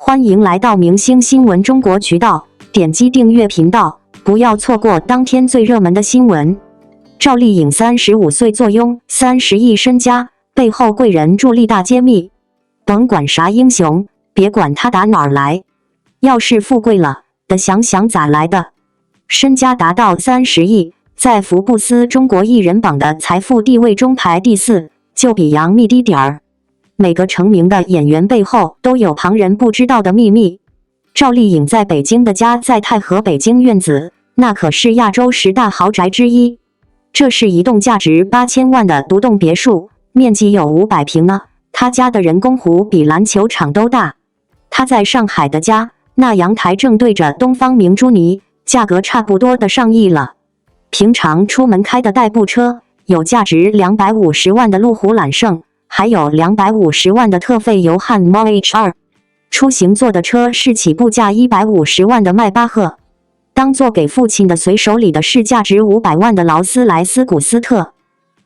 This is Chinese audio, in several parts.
欢迎来到明星新闻中国渠道，点击订阅频道，不要错过当天最热门的新闻。赵丽颖35岁坐拥30亿身家，背后贵人助力大揭秘。甭管啥英雄，别管他打哪儿来，要是富贵了，得想想咋来的。身家达到30亿，在福布斯中国艺人榜的财富地位中排第4，就比杨幂低点儿。每个成名的演员背后都有旁人不知道的秘密。赵丽颖在北京的家在太和北京院子，那可是亚洲10大豪宅之一。这是一栋价值8000万的独栋别墅，面积有500平呢。他家的人工湖比篮球场都大。他在上海的家，那阳台正对着东方明珠泥，价格差不多的上亿了。平常出门开的代步车，有价值250万的路虎揽胜，还有250万的特费油汉 MOH2， 出行坐的车是起步价150万的迈巴赫，当做给父亲的随手礼的是价值500万的劳斯莱斯古斯特，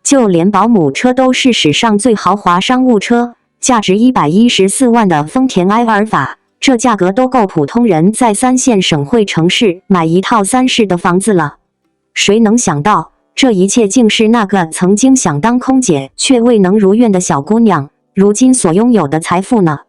就连保姆车都是史上最豪华商务车，价值114万的丰田埃尔法，这价格都够普通人在3线省会城市买一套3室的房子了。谁能想到，这一切竟是那个曾经想当空姐却未能如愿的小姑娘，如今所拥有的财富呢？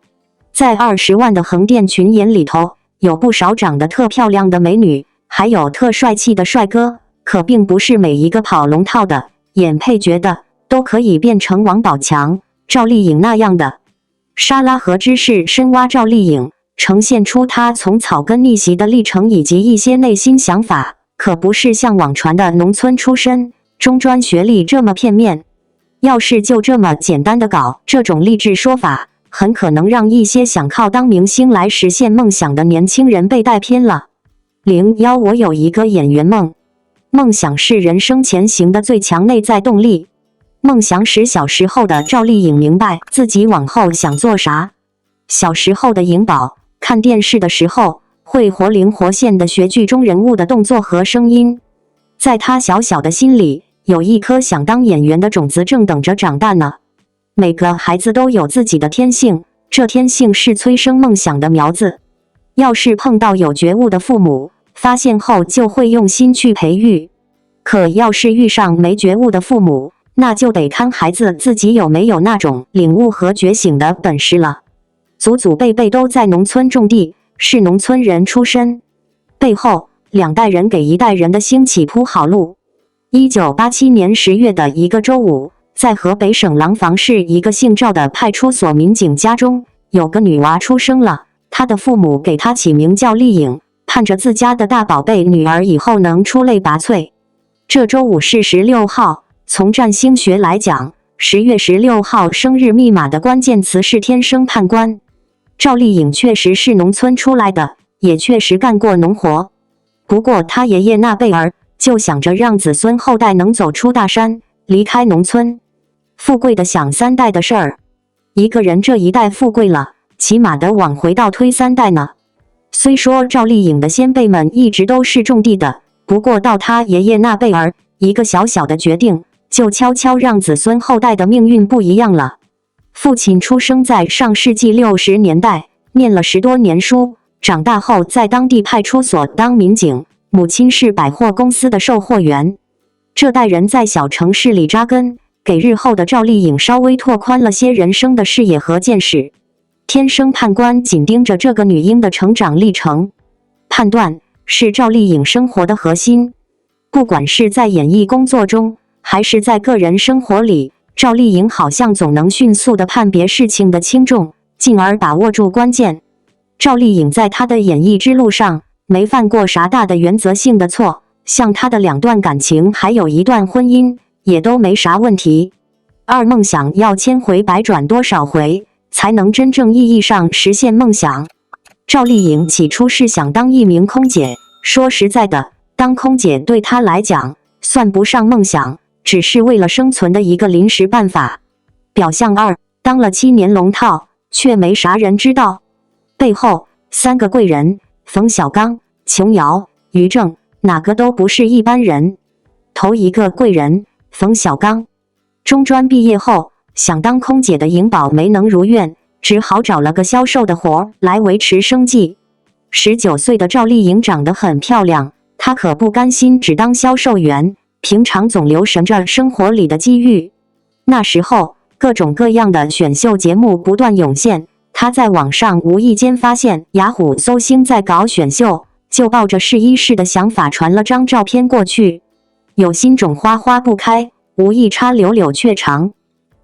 在20万的横店群演里头，有不少长得特漂亮的美女，还有特帅气的帅哥，可并不是每一个跑龙套的演配角的都可以变成王宝强、赵丽颖那样的。沙拉河知识深挖赵丽颖，呈现出她从草根逆袭的历程以及一些内心想法，可不是像网传的农村出身、中专学历这么片面。要是就这么简单的搞这种励志说法，很可能让一些想靠当明星来实现梦想的年轻人被带偏了。01我有一个演员梦。梦想是人生前行的最强内在动力。梦想使小时候的赵丽颖明白自己往后想做啥。小时候的颖宝看电视的时候，会活灵活现地学剧中人物的动作和声音。在他小小的心里，有一颗想当演员的种子正等着长大呢。每个孩子都有自己的天性，这天性是催生梦想的苗子。要是碰到有觉悟的父母，发现后就会用心去培育。可要是遇上没觉悟的父母，那就得看孩子自己有没有那种领悟和觉醒的本事了。祖祖辈辈都在农村种地，是农村人出身，背后2代人给1代人的兴起铺好路。1987年10月的一个周五，在河北省廊坊市一个姓赵的派出所民警家中，有个女娃出生了，她的父母给她起名叫丽颖，盼着自家的大宝贝女儿以后能出类拔萃。这周五是16号，从占星学来讲，10月16号生日密码的关键词是天生判官。赵丽颖确实是农村出来的，也确实干过农活。不过她爷爷那辈儿就想着让子孙后代能走出大山，离开农村，富贵的想3代的事儿。一个人这一代富贵了，起码得往回倒推3代呢。虽说赵丽颖的先辈们一直都是种地的，不过到他爷爷那辈儿，一个小小的决定，就悄悄让子孙后代的命运不一样了。父亲出生在上世纪60年代，念了10多年书，长大后在当地派出所当民警，母亲是百货公司的售货员。这代人在小城市里扎根，给日后的赵丽颖稍微拓宽了些人生的视野和见识。天生判官紧盯着这个女婴的成长历程，判断是赵丽颖生活的核心。不管是在演艺工作中，还是在个人生活里，赵丽颖好像总能迅速地判别事情的轻重，进而把握住关键。赵丽颖在她的演艺之路上没犯过啥大的原则性的错，像她的2段感情还有1段婚姻也都没啥问题。梦想要千回百转多少回，才能真正意义上实现梦想？赵丽颖起初是想当一名空姐，说实在的，当空姐对她来讲算不上梦想，只是为了生存的一个临时办法。表象2，当了7年龙套，却没啥人知道。背后3个贵人，冯小刚、琼瑶、于正，哪个都不是一般人。头一个贵人，冯小刚。中专毕业后，想当空姐的颖宝没能如愿，只好找了个销售的活儿来维持生计。19岁的赵丽颖长得很漂亮，她可不甘心只当销售员，平常总留神着生活里的机遇。那时候，各种各样的选秀节目不断涌现，她在网上无意间发现雅虎搜星在搞选秀，就抱着试一试的想法传了张照片过去。有心种花花不开，无意插柳柳却长。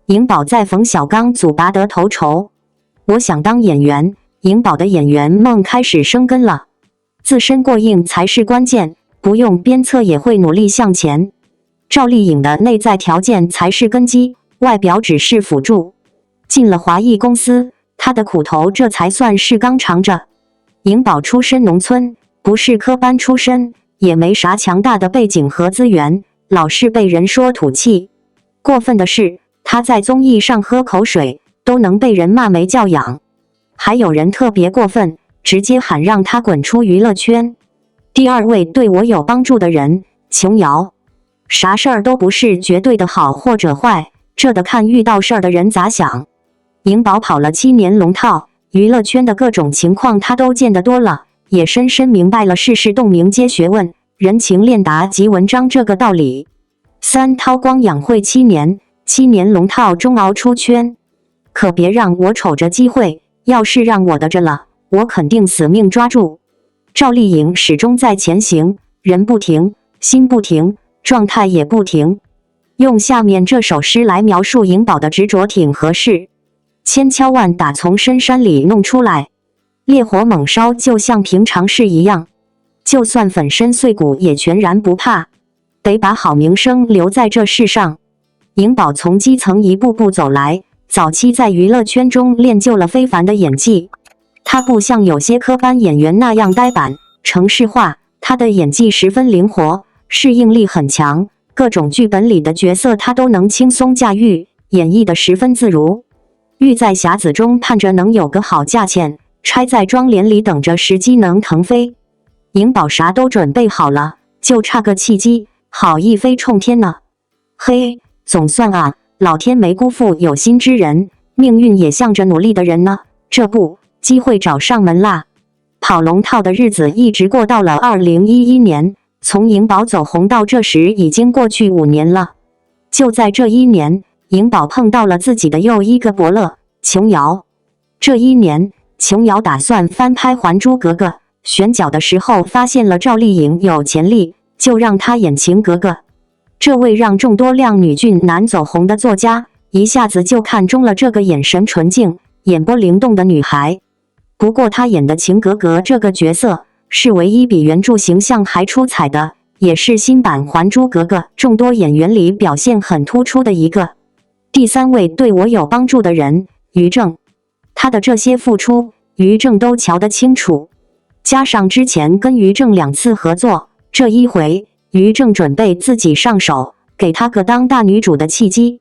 颖宝在冯小刚组拔得头筹。我想当演员，颖宝的演员梦开始生根了。自身过硬才是关键，不用鞭策也会努力向前。赵丽颖的内在条件才是根基，外表只是辅助。进了华谊公司，她的苦头这才算是刚尝着。颖宝出身农村，不是科班出身，也没啥强大的背景和资源，老是被人说土气。过分的是，她在综艺上喝口水都能被人骂没教养。还有人特别过分，直接喊让她滚出娱乐圈。第二位对我有帮助的人，琼瑶。啥事儿都不是绝对的好或者坏，这得看遇到事儿的人咋想。颖宝跑了7年龙套，娱乐圈的各种情况她都见得多了，也深深明白了世事洞明皆学问，人情练达即文章这个道理。3韬光养晦7年，7年龙套终熬出圈。可别让我瞅着机会，要是让我得着了，我肯定死命抓住。赵丽颖始终在前行，人不停，心不停，状态也不停。用下面这首诗来描述颖宝的执着挺合适：千敲万打从深山里弄出来，烈火猛烧就像平常事一样，就算粉身碎骨也全然不怕，得把好名声留在这世上。颖宝从基层一步步走来，早期在娱乐圈中练就了非凡的演技。她不像有些科班演员那样呆板、程式化，她的演技十分灵活，适应力很强，各种剧本里的角色她都能轻松驾驭，演绎得十分自如。玉在匣子中盼着能有个好价钱，揣在妆帘里等着时机能腾飞。颖宝啥都准备好了，就差个契机，好一飞冲天呢。嘿，总算啊，老天没辜负有心之人，命运也向着努力的人呢。这不，机会找上门啦。跑龙套的日子一直过到了2011年，从颖宝走红到这时已经过去5年了。就在这1年，颖宝碰到了自己的又一个伯乐，琼瑶。这1年，琼瑶打算翻拍《还珠格格》，选角的时候发现了赵丽颖有潜力，就让她演晴格格。这位让众多靓女俊男走红的作家，一下子就看中了这个眼神纯净、眼波灵动的女孩。不过她演的晴格格这个角色，是唯一比原著形象还出彩的，也是新版《还珠格格》众多演员里表现很突出的一个。第3位对我有帮助的人，于正。他的这些付出，于正都瞧得清楚。加上之前跟于正2次合作，这一回于正准备自己上手，给他个当大女主的契机。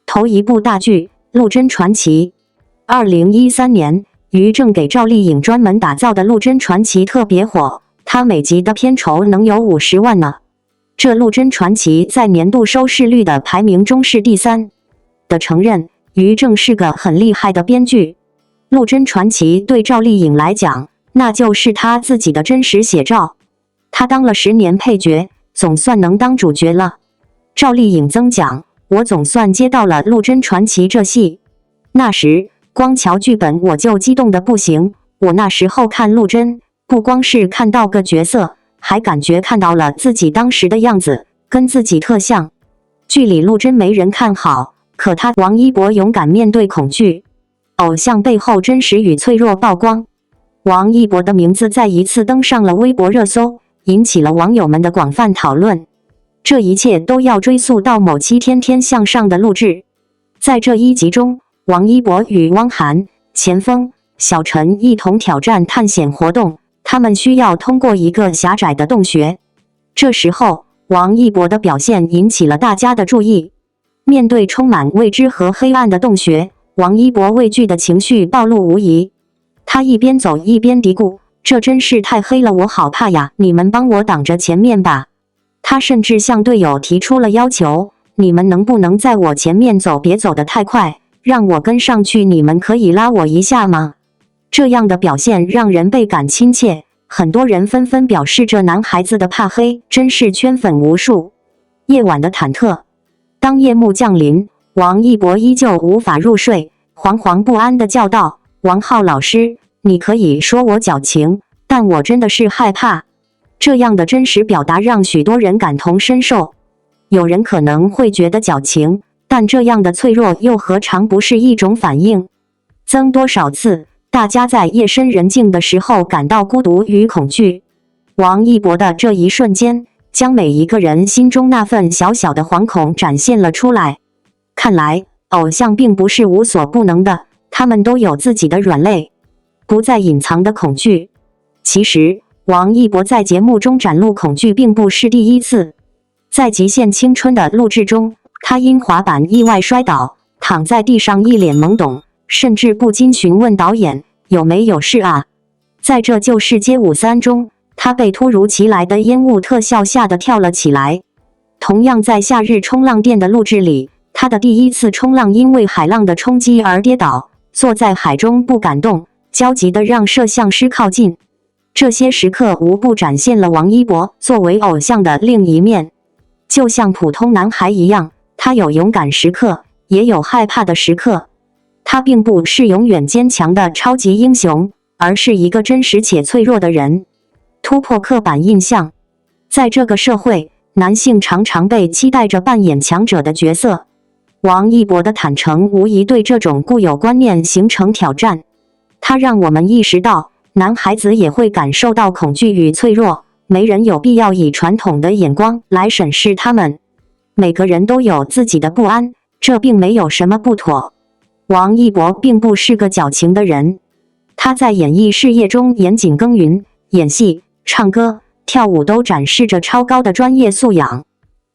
头一部大剧《陆贞传奇》。2013年，于正给赵丽颖专门打造的《陆贞传奇》特别火，他每集的片酬能有50万呢。这《陆贞传奇》在年度收视率的排名中是第3。的承认，于正是个很厉害的编剧。《陆贞传奇》对赵丽颖来讲，那就是她自己的真实写照。她当了10年配角，总算能当主角了。赵丽颖曾讲，我总算接到了《陆贞传奇》这戏。那时光瞧剧本我就激动得不行，我那时候看陆贞，不光是看到个角色，还感觉看到了自己当时的样子，跟自己特像。剧里陆贞没人看好，可她王一博勇敢面对恐惧，偶像背后真实与脆弱曝光。王一博的名字再一次登上了微博热搜，引起了网友们的广泛讨论。这一切都要追溯到某期《天天向上》的录制。在这一集中，王一博与汪涵、钱枫、小陈一同挑战探险活动，他们需要通过一个狭窄的洞穴。这时候，王一博的表现引起了大家的注意。面对充满未知和黑暗的洞穴，王一博畏惧的情绪暴露无遗。他一边走一边嘀咕：“这真是太黑了，我好怕呀！你们帮我挡着前面吧。”他甚至向队友提出了要求：“你们能不能在我前面走，别走得太快，让我跟上去，你们可以拉我一下吗？这样的表现让人倍感亲切，很多人纷纷表示这男孩子的怕黑真是圈粉无数。夜晚的忐忑，当夜幕降临，王一博依旧无法入睡，惶惶不安地叫道：王浩老师，你可以说我矫情，但我真的是害怕。这样的真实表达让许多人感同身受。有人可能会觉得矫情，但这样的脆弱又何尝不是一种反应？曾多少次，大家在夜深人静的时候感到孤独与恐惧。王一博的这一瞬间，将每一个人心中那份小小的惶恐展现了出来。看来，偶像并不是无所不能的，他们都有自己的软肋，不再隐藏的恐惧。其实，王一博在节目中展露恐惧并不是第一次。在《极限青春》的录制中，他因滑板意外摔倒，躺在地上一脸懵懂，甚至不禁询问导演有没有事啊。在这就是街舞3中，他被突如其来的烟雾特效吓得跳了起来。同样在夏日冲浪店的录制里，他的第一次冲浪因为海浪的冲击而跌倒，坐在海中不敢动，焦急地让摄像师靠近。这些时刻无不展现了王一博作为偶像的另一面。就像普通男孩一样，他有勇敢时刻，也有害怕的时刻。他并不是永远坚强的超级英雄，而是一个真实且脆弱的人。突破刻板印象，在这个社会，男性常常被期待着扮演强者的角色。王一博的坦诚无疑对这种固有观念形成挑战。他让我们意识到，男孩子也会感受到恐惧与脆弱。没人有必要以传统的眼光来审视他们。每个人都有自己的不安，这并没有什么不妥。王一博并不是个矫情的人，他在演艺事业中严谨耕耘，演戏、唱歌、跳舞都展示着超高的专业素养。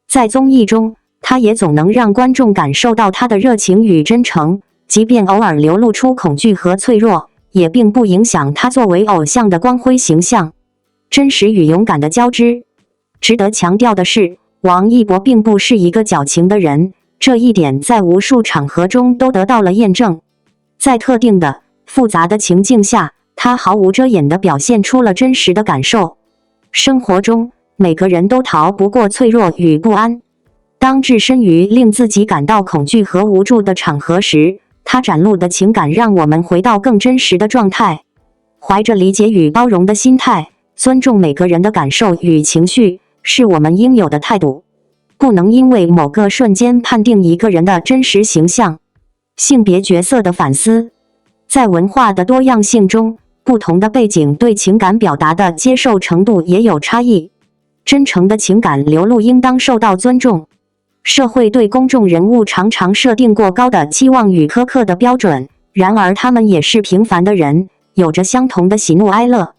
在综艺中，他也总能让观众感受到他的热情与真诚，即便偶尔流露出恐惧和脆弱，也并不影响他作为偶像的光辉形象。真实与勇敢的交织。值得强调的是，王一博并不是一个矫情的人，这一点在无数场合中都得到了验证。在特定的、复杂的情境下，他毫无遮掩地表现出了真实的感受。生活中，每个人都逃不过脆弱与不安。当置身于令自己感到恐惧和无助的场合时，他展露的情感让我们回到更真实的状态。怀着理解与包容的心态，尊重每个人的感受与情绪，是我们应有的态度。不能因为某个瞬间判定一个人的真实形象。性别角色的反思，在文化的多样性中，不同的背景对情感表达的接受程度也有差异。真诚的情感流露应当受到尊重。社会对公众人物常常设定过高的期望与苛刻的标准，然而他们也是平凡的人，有着相同的喜怒哀乐。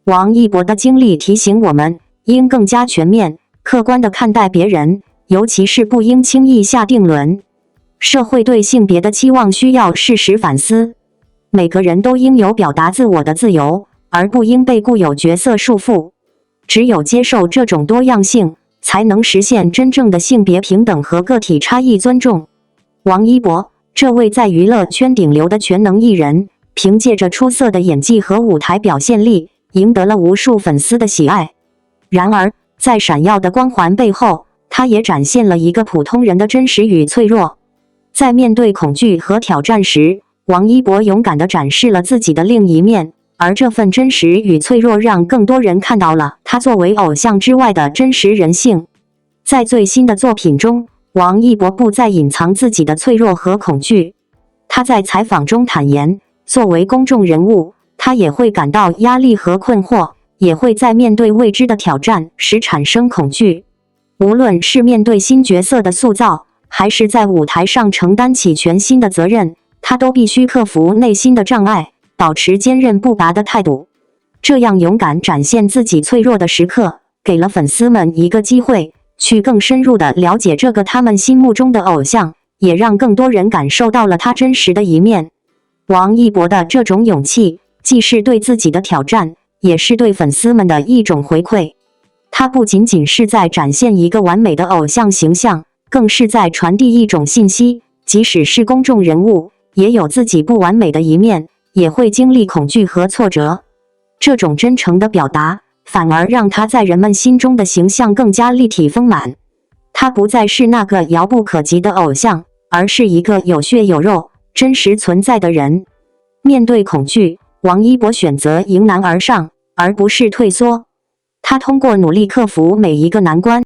王一博的经历提醒我们，应更加全面、客观地看待别人，尤其是不应轻易下定论。社会对性别的期望需要适时反思。每个人都应有表达自我的自由，而不应被固有角色束缚。只有接受这种多样性，才能实现真正的性别平等和个体差异尊重。王一博，这位在娱乐圈顶流的全能艺人，凭借着出色的演技和舞台表现力，赢得了无数粉丝的喜爱。然而，在闪耀的光环背后，他也展现了一个普通人的真实与脆弱。在面对恐惧和挑战时，王一博勇敢地展示了自己的另一面，而这份真实与脆弱让更多人看到了他作为偶像之外的真实人性。在最新的作品中，王一博不再隐藏自己的脆弱和恐惧。他在采访中坦言，作为公众人物，他也会感到压力和困惑，也会在面对未知的挑战时产生恐惧。无论是面对新角色的塑造，还是在舞台上承担起全新的责任，他都必须克服内心的障碍，保持坚韧不拔的态度。这样勇敢展现自己脆弱的时刻，给了粉丝们一个机会，去更深入地了解这个他们心目中的偶像，也让更多人感受到了他真实的一面。王一博的这种勇气，既是对自己的挑战，也是对粉丝们的一种回馈。他不仅仅是在展现一个完美的偶像形象，更是在传递一种信息，即使是公众人物，也有自己不完美的一面，也会经历恐惧和挫折。这种真诚的表达，反而让他在人们心中的形象更加立体丰满。他不再是那个遥不可及的偶像，而是一个有血有肉、真实存在的人。面对恐惧，王一博选择迎难而上，而不是退缩。他通过努力克服每一个难关，